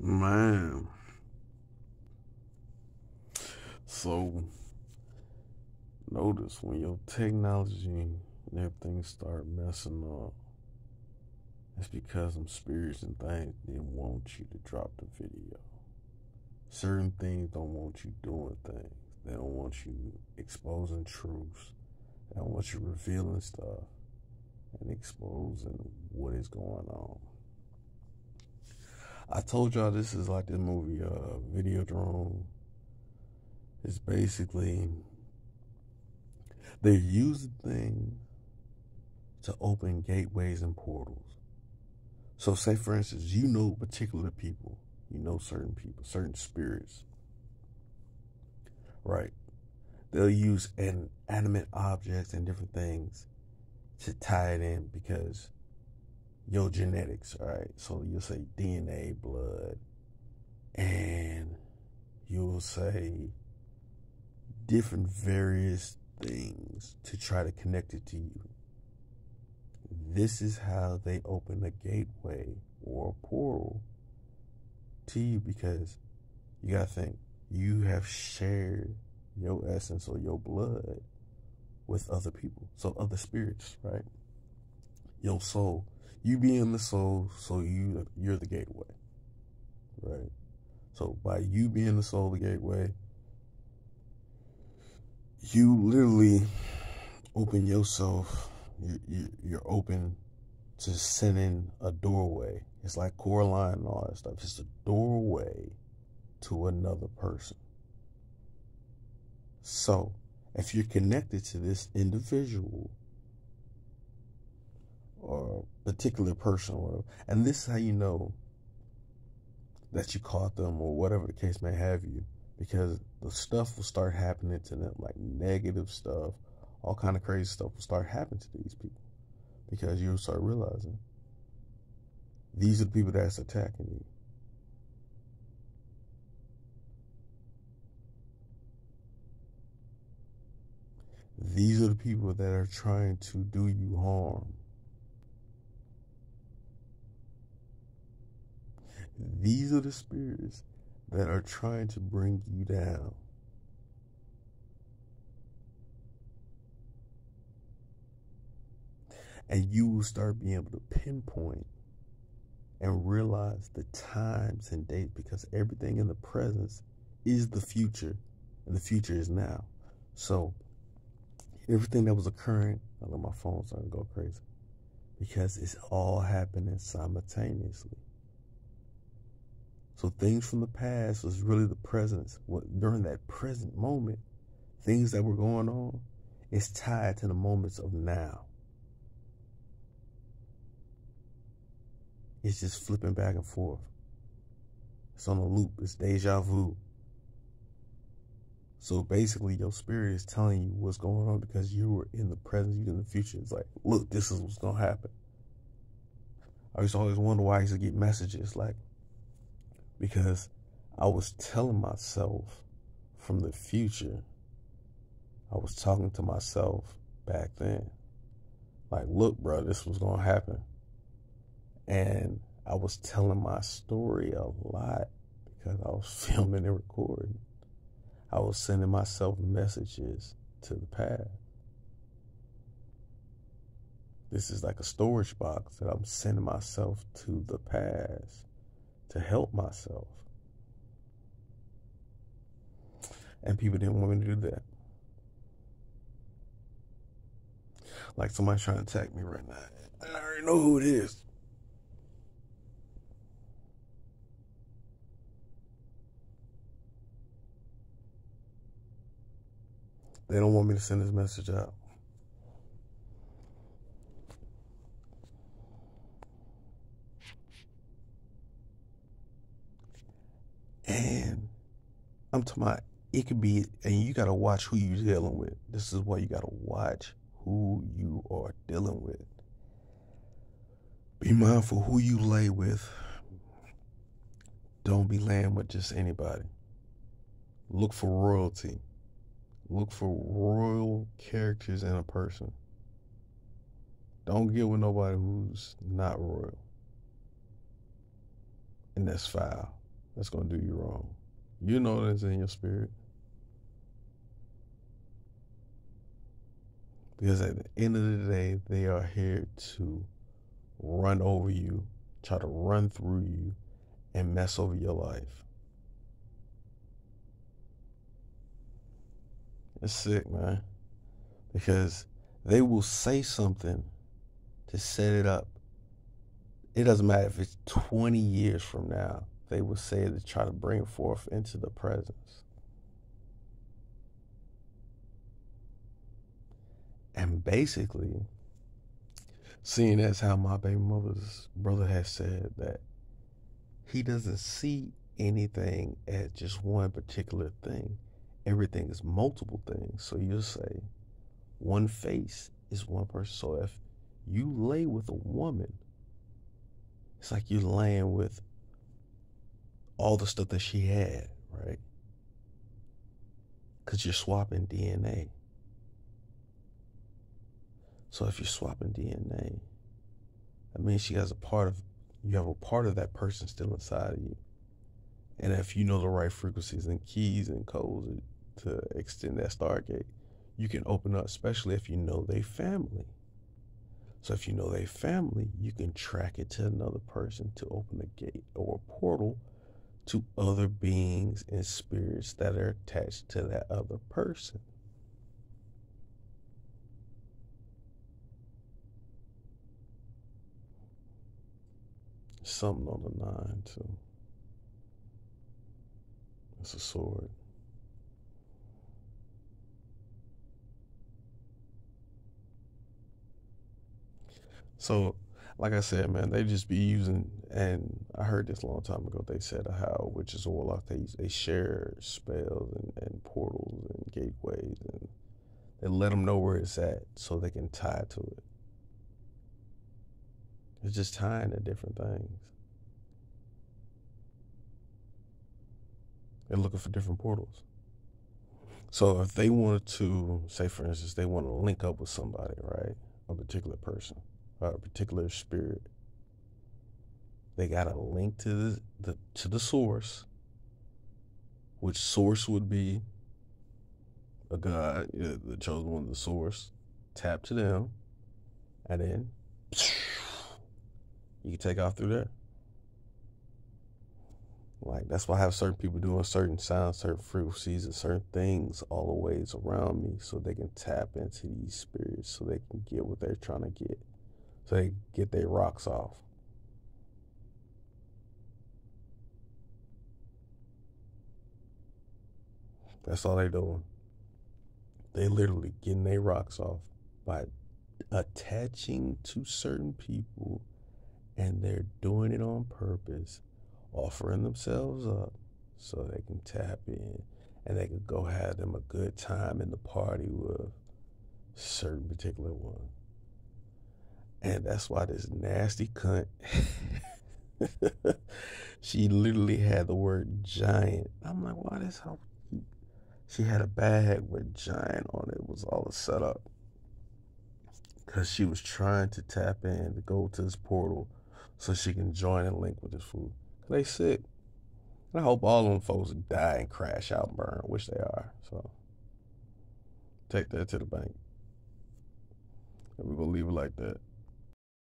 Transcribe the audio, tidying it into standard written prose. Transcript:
Man, so notice when your technology and everything start messing up, it's because some spirits and things didn't want you to drop the video. Certain things don't want you doing things. They don't want you exposing truths. They don't want you revealing stuff and exposing what is going on. I told y'all this is like this movie, Videodrome. It's basically they're using things to open gateways and portals. So say for instance, you know particular people, you know certain people, certain spirits, right? They'll use inanimate objects and different things to tie it in because your genetics, right? So you'll say DNA, blood, and you'll say different various things to try to connect it to you. This is how they open a gateway or a portal to you, because you gotta think, you have shared your essence or your blood with other people, so other spirits, right? Your soul, you being the soul, so you're the gateway, right? So by you being the soul, the gateway, you literally open yourself. You're open to sending a doorway. It's like Coraline and all that stuff. It's a doorway to another person. So if you're connected to this individual or particular person or whatever, and this is how you know that you caught them or whatever the case may have you, because the stuff will start happening to them, like negative stuff, all kind of crazy stuff will start happening to these people, because you'll start realizing these are the people that's attacking you. These are the people that are trying to do you harm. These are the spirits that are trying to bring you down. And you will start being able to pinpoint and realize the times and dates, because everything in the present is the future, and the future is now. So everything that was occurring, I let my phone start to go crazy, because it's all happening simultaneously. So things from the past was really the present. During that present moment, things that were going on is tied to the moments of now. It's just flipping back and forth. It's on a loop. It's deja vu. So basically, your spirit is telling you what's going on because you were in the present, you're in the future. It's like, look, this is what's going to happen. I used to always wonder why I used to get messages, like, because I was telling myself from the future. I was talking to myself back then. Like, look, bro, this was going to happen. And I was telling my story a lot because I was filming and recording. I was sending myself messages to the past. This is like a storage box that I'm sending myself to the past to help myself. And people didn't want me to do that. Like somebody's trying to attack me right now. And I already know who it is. They don't want me to send this message out. And I'm talking about, it could be, and you got to watch who you're dealing with. This is why you got to watch who you are dealing with. Be mindful who you lay with. Don't be laying with just anybody. Look for royalty. Look for royal characters in a person. Don't get with nobody who's not royal. And that's foul. that's going to do you wrong. You know that's in your spirit. Because at the end of the day, they are here to run over you, try to run through you, and mess over your life. It's sick, man. Because they will say something to set it up. It doesn't matter if it's 20 years from now. They will say it to try to bring it forth into the presence. And basically, seeing as how my baby mother's brother has said that he doesn't see anything as just one particular thing. Everything is multiple things. So you'll say one face is one person. So if you lay with a woman, it's like you're laying with all the stuff that she had, right? Because you're swapping DNA. So if you're swapping DNA, that means you have a part of that person still inside of you. And if you know the right frequencies and keys and codes to extend that Stargate, you can open up, especially if you know they family. So if you know they family, you can track it to another person to open a gate or a portal to other beings and spirits that are attached to that other person. Something on the 9 too. It's a sword. So, like I said, man, they just be using, and I heard this a long time ago. They said how witches or warlocks they share spells and portals and gateways, and they let them know where it's at so they can tie to it. It's just tying to different things. They're looking for different portals. So if they wanted to, say for instance, they want to link up with somebody, right? A particular person, or a particular spirit. They got to link to the source, which source would be a god, the chosen one, the source. Tap to them, and then you can take off through there. Like that's why I have certain people doing certain sounds, certain frequencies, and certain things all the ways around me, so they can tap into these spirits, so they can get what they're trying to get, so they get their rocks off. That's all they doing. They literally getting their rocks off by attaching to certain people, and they're doing it on purpose, offering themselves up so they can tap in and they can go have them a good time in the party with a certain particular one. And that's why this nasty cunt, she literally had the word giant. I'm like, why this how she had a bag with giant on it. It was all a setup. Because she was trying to tap in to go to this portal so she can join and link with this fool. They sick. And I hope all of them folks die and crash out and burn, which they are. So take that to the bank. And we're going to leave it like that.